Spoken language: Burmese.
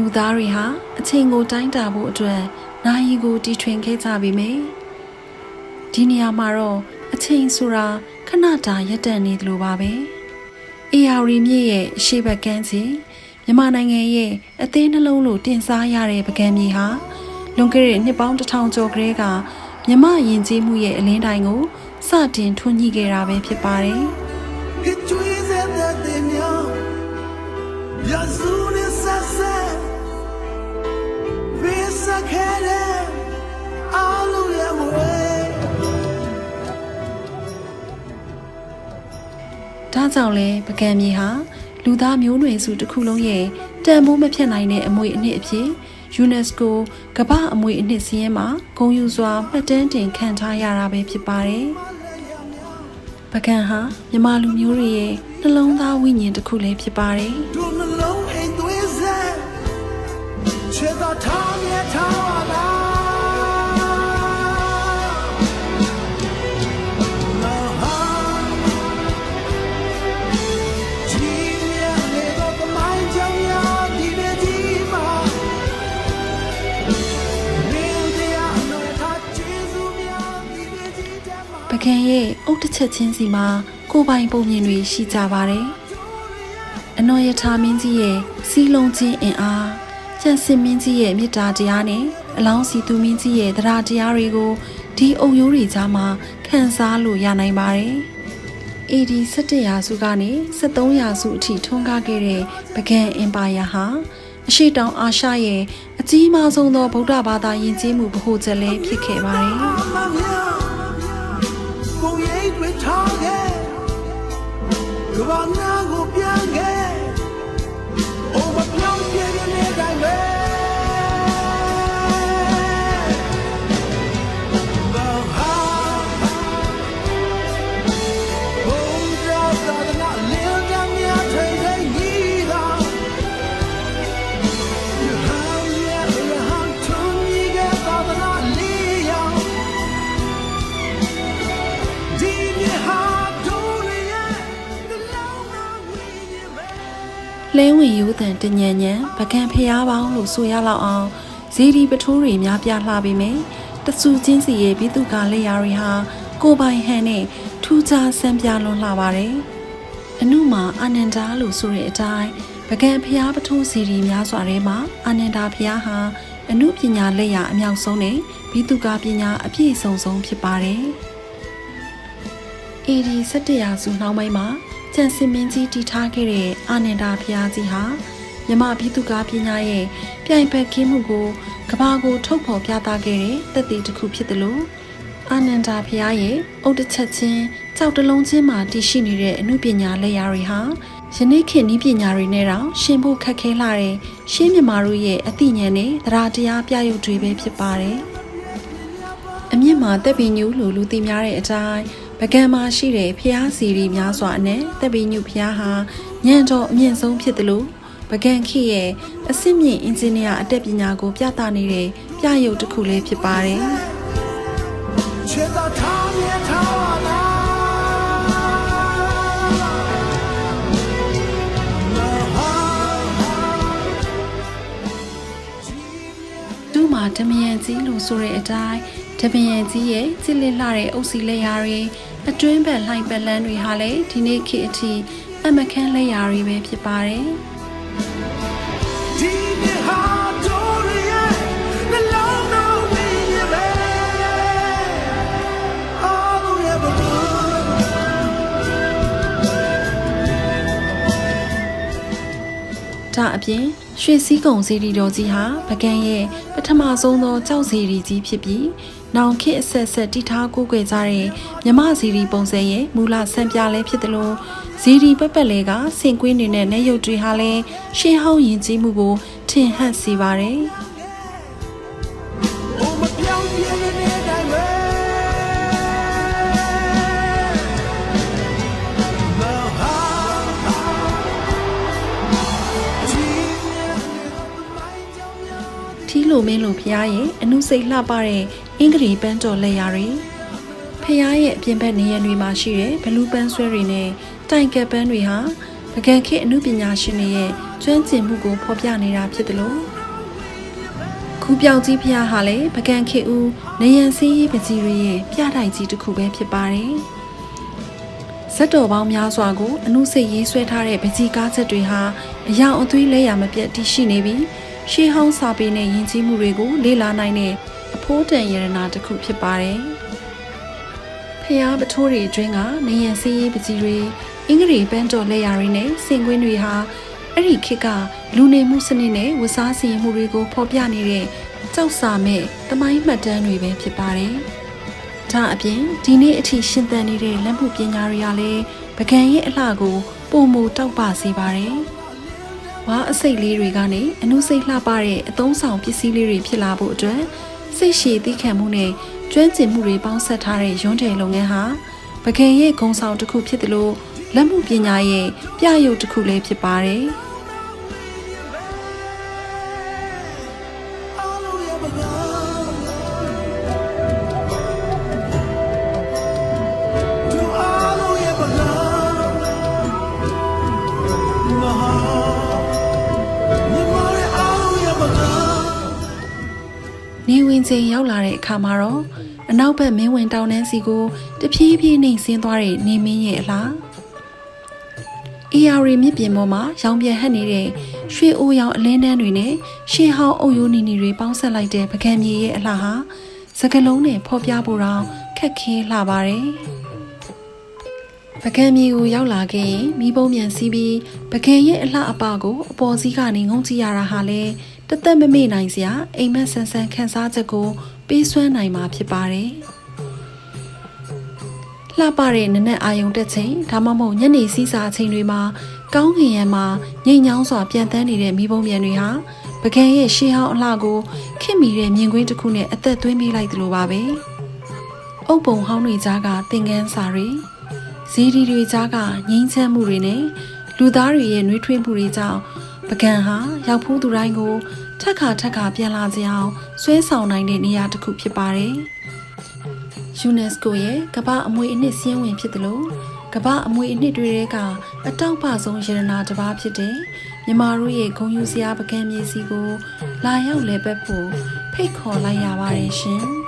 လူသားတွေဟာအချိန်ကိုတိုင်းတာဖို့အတွက်နာရီကိုတီထွင်ခဲ့ကြပြီမေဒီနေရာမှာတော့အချိန်ဆိုတာခဏတာရပ်တန့်နေတယ်လို့ပါပဲအေယာရီမြစ်ရဲ့အရှိဘက်ကန်းစီမြန်မာနိုင်ငံရဲ့အသေးနှလုံးလိုတင်စားရတဲ့ပကံမြေဟာလွန်ခဲ့တဲ့နှစ်ပေါင်း1000ကျော်ကလေးကမြမယဉ်ကျေးမှုရဲ့အလင်းတိုင်ကိုစတင်ထွန်းညှိခဲ့တာပဲဖြစ်ပါတယ်ဒါကြောင့်လဲပကံမြေဟာလူသားမျိုးနွယ်စုတစ်ခုလုံးရဲ့တန်ဖိုးမဖြတ်နိုင်တဲ့အမွေအနှစ်အဖြစ်UNESCO ကမ္ဘာအမွေအနှစ်စာရင်းမှာဂုဏ်ယူစွာမှတ်တမ်းတင်ခံထားရတာပဲဖြစ်ပါတယ်။ပကံဟာမြန်မာလူမျိုးတွေရဲ့နှလုံးသားဝိညာဉ်တစ်ခုလည်းဖြစ်ပါတယ်။ပကံရဲ့အုတ်တစ်ချက်ချင်းစီမှာကိုယ်ပိုင်ပုံမြင်တွေရှိကြပါတယ်။အနော်ယထာမင်းကြီးရဲ့စီးလုံးချင်းအင်အားကျန်စစ်မင်းကြီးရဲ့မေတ္တာတရားနဲ့အလောင်းစီသူမင်းကြီးရဲ့တရားတရားတွေကိုဒီအုပ်ရိုးတွေကြားမှာခံစားလို့ရနိုင်ပါတယ်။ AD 17ရာစုကနေ73ရာစုအထိထွန်းကားခဲ့တဲ့ပကံအင်ပါယာဟာအရှေ့တောင်အာရှရဲ့အကြီးမားဆုံးသောဗုဒ္ဓဘာသာယဉ်ကျေးမှုဗဟိုချက်လည်းဖြစ်ခဲ့ပါတယ်။ကဘာနာကိုပြန်ခဲ့အိုမပြောင်းပြည့်ပြည့်နဲ့တိုင်းပဲဘာဟာဘုံကြောက်တာနာလင်းကမြတ်ထိန်ထိန်ကြီးသာရဟန်းရဲ့ရဟန်းထုံးကြီးကသာသနာလေးရောဒီမြဟာလဲဝင်ရိုးတန်တညံညံပကံဖျားပေါင်းလို့ဆိုရလောက်အောင်ဇီဒီပထိုးတွေများပြလှပေမယ့်တဆူချင်းစီရဲ့ဘိတုကလက်ရာတွေဟာကိုပိုင်ဟန်နဲ့ထူးခြားဆန်းပြလွန်လှပါတယ်။အနုမှာအာနန္ဒာလို့ဆိုတဲ့အတိုင်းပကံဖျားပထိုးစီဒီများစွာထဲမှာအာနန္ဒာဖျားဟာအနုပညာလက်ရာအမြောက်ဆုံးနဲ့ဘိတုကပညာအပြည့်စုံဆုံးဖြစ်ပါတယ်။ AD 17ရာစုနှောင်းပိုင်းမှာကျန်စစ်မင်းကြီးတည်ထားခဲ့တဲ့အာနန္ဒာဘုရားကြီးဟာမြမဘိတုကားပညာရဲ့ပြိုင်ဘက်ကင်းမှုကိုကဘာကိုထုတ်ဖော်ပြသခဲ့တဲ့သက်သေတစ်ခုဖြစ်တယ်လို့အာနန္ဒာဘုရားရဲ့အုတ်တစ်ချက်ချင်းကြောက်တလုံးချင်းမှာတည်ရှိနေတဲ့အမှုပညာလက်ရာတွေဟာယနေ့ခေတ်နည်းပညာတွေနဲ့တော့ရှင်ဖို့ခက်ခဲလာတဲ့ရှင်းမြမာတို့ရဲ့အသိဉာဏ်နဲ့တရားတရားပြရုပ်တွေပဲဖြစ်ပါတယ်။အမြင့်မှာတက်ပင်ညူလို့လူသိများတဲ့အတိုင်းပကံမှာရှိတဲ့ဖျားစီရီများစွာနဲ့တပ်ပီညုဖျားဟာညံတော်အမြင့်ဆုံးဖြစ်တယ်လို့ပကံခေရဲ့အဆင့်မြင့်အင်ဂျင်နီယာအတတ်ပညာကိုပြသနေတဲ့ပြရုပ်တစ်ခုလည်းဖြစ်ပါတယ်။ဒူးမှာဓမယံကြီးလို့ဆိုတဲ့အတိုင်းဓမယံကြီးရဲ့ကြည်လင်လှတဲ့အုပ်စီလက်ရာတွေအတွင်းဘက်လှိုင်ပတ်လန်းတွေဟာလည်းဒီနေ့ခေတ်အထိအမခန်းလက်ရာတွေပဲဖြစ်ပါတယ်။ဒါအပြင်ရွှေစည်းကုံစီရီတော်ကြီးဟာပကံရဲ့ပထမဆုံးသောကြောက်စီရီကြီးဖြစ်ပြီးနောင်ခေတ်အဆက်ဆက်တည်ထားကိုးကွယ်ကြတဲ့မြမစီရီပုံစံရဲ့မူလဆံပြလဲဖြစ်တယ်လို့စီရီပပလဲကဆင်ကွင်းနေတဲ့နေရုပ်တွေဟာလည်းရှေးဟောင်းယဉ်ကျေးမှုကိုထင်ဟပ်စေပါတယ်။ထီးလိုမင်းလိုဖျားရဲ့အနုစိတ်လှပတဲ့အင်္ဂလိပ်ပန်းတော်လက်ရာတွေဖျားရဲ့အပြင်ဘက်နေရာတွေမှာရှိတဲ့ဘလူးပန်းဆွဲတွေနဲ့တိုင်ကပ်ပန်းတွေဟာပကံခေတ်အနုပညာရှင်တွေရဲ့ကျွမ်းကျင်မှုကိုဖော်ပြနေတာဖြစ်တယ်လို့ ခုပြောက်ကြီးဖျားဟာလည်းပကံခေဦးနေရန်စည်းရေးပကြီးတွေရဲ့ပြတိုက်ကြီးတစ်ခုပဲဖြစ်ပါတယ်ဇက်တော်ပေါင်းများစွာကိုအနုစိတ်ရေးဆွဲထားတဲ့ပကြီးကားချက်တွေဟာအယောင်အသွေးလဲရမပြတ်တည်ရှိနေပြီးရှေးဟောင်းစာပေနဲ့ယဉ်ကျေးမှုတွေကိုလေ့လာနိုင်တဲ့အဖိုးတန်ရတနာတစ်ခုဖြစ်ပါတယ်ဖျားပထိုးတွေအတွင်းကနေရန်စည်းရေးပကြီးတွေအင်္ဂလိပ်ပန်းတော်လက်ရာတွေနဲ့စင်ကွင်းတွေဟာအဲ့ဒီခေတ်ကလူနေမှုစနစ်နဲ့ဝစားစီရင်မှုတွေကိုဖော်ပြနေတဲ့ကြောက်စာမဲ့တမိုင်းမှတ်တမ်းတွေပဲဖြစ်ပါတယ်။ဒါအပြင်ဒီနေ့အထိရှင်သန်နေတဲ့လက်မှုပညာတွေကလည်းပကံရဲ့အလှကိုပုံမူတောက်ပစေပါတယ်။ဝါအစိတ်လေးတွေကနေအနုစိတ်လှပတဲ့အသုံးဆောင်ပစ္စည်းလေးတွေဖြစ်လာဖို့အတွက်စိတ်ရှည်သည်းခံမှုနဲ့ကျွမ်းကျင်မှုတွေပေါင်းစပ်ထားတဲ့ရုံးတယ်လုပ်ငန်းဟာပကံရဲ့ဂုဏ်ဆောင်တစ်ခုဖြစ်တယ်လို့လက်မှုပညာရဲ့ပြရုပ်တစ်ခုလည်းဖြစ်ပါတယ်။နေဝင်ချိန်ရောက်လာတဲ့အခါမှာတော့အနောက်ဘက်မင်းဝင်တောင်တန်းစီကိုတဖြည်းဖြည်းနှိမ်ဆင်းသွားတဲ့နေမင်းရဲ့အလားအေယာရီမြစ်ပြင်ပေါ်မှာရောင်ပြန်ဟပ်နေတဲ့ရွှေအိုးရောင်အလင်းတန်းတွေနဲ့ရှေးဟောင်းအုပ်ရိုးနီနီတွေပေါင်းဆက်လိုက်တဲ့ပကံမြေရဲ့အလားဟာစကလုံးနဲ့ဖော်ပြဖို့တော့ခက်ခဲလှပါတယ်ပကံမြေကိုရောက်လာခဲ့ရင်မိဘုံမြန်စီးပြီးပကံရဲ့အလှအပကိုအပေါ်စီးကနေငုံကြည့်ရတာဟာလေတသက်မမေ့နိုင်စရာအိမ်မက်ဆန်းဆန်းခန်းစားချက်ကိုပေးစွမ်းနိုင်မှာဖြစ်ပါတယ်။လှပတဲ့နနက်အာယုံတက်ချိန်ဒါမှမဟုတ်ညနေစီးစာအချိန်တွေမှာကောင်းကင်ရံမှာငိမ့်ညောင်းစွာပြန်တန်းနေတဲ့မိဘုံမြန်တွေဟာပကံရဲ့ရှေးဟောင်းအလှကိုခင်မိတဲ့မြင်ကွင်းတစ်ခုနဲ့အသက်သွင်းပေးလိုက်သလိုပါပဲ။အုပ်ပုံဟောင်းတွေကြားကသင်္ကန်းစာတွေဇီဒီတွေကြားကငိမ့်ချမ်းမှုတွေနဲ့လူသားတွေရဲ့နှွေးထွေးမှုတွေကြောင့်ပကံဟာရောက်ဖူးသူတိုင်းကိုထက်ခါပြန်လာကြအောင်ဆွဲဆောင်နိုင်တဲ့နေရာတစ်ခုဖြစ်ပါတယ်။ UNESCO ရဲ့ကမ္ဘာအမွေအနှစ်စာရင်းဝင်ဖြစ်တယ်လို့ကမ္ဘာအမွေအနှစ်တွေထဲကအတောက်ပဆုံးရတနာတစ်ပါးဖြစ်တဲ့မြန်မာတို့ရဲ့ဂုဏ်ယူစရာပကံမြေစီကိုလာရောက်လည်ပတ်ဖို့ဖိတ်ခေါ်လိုက်ရပါတယ်ရှင်။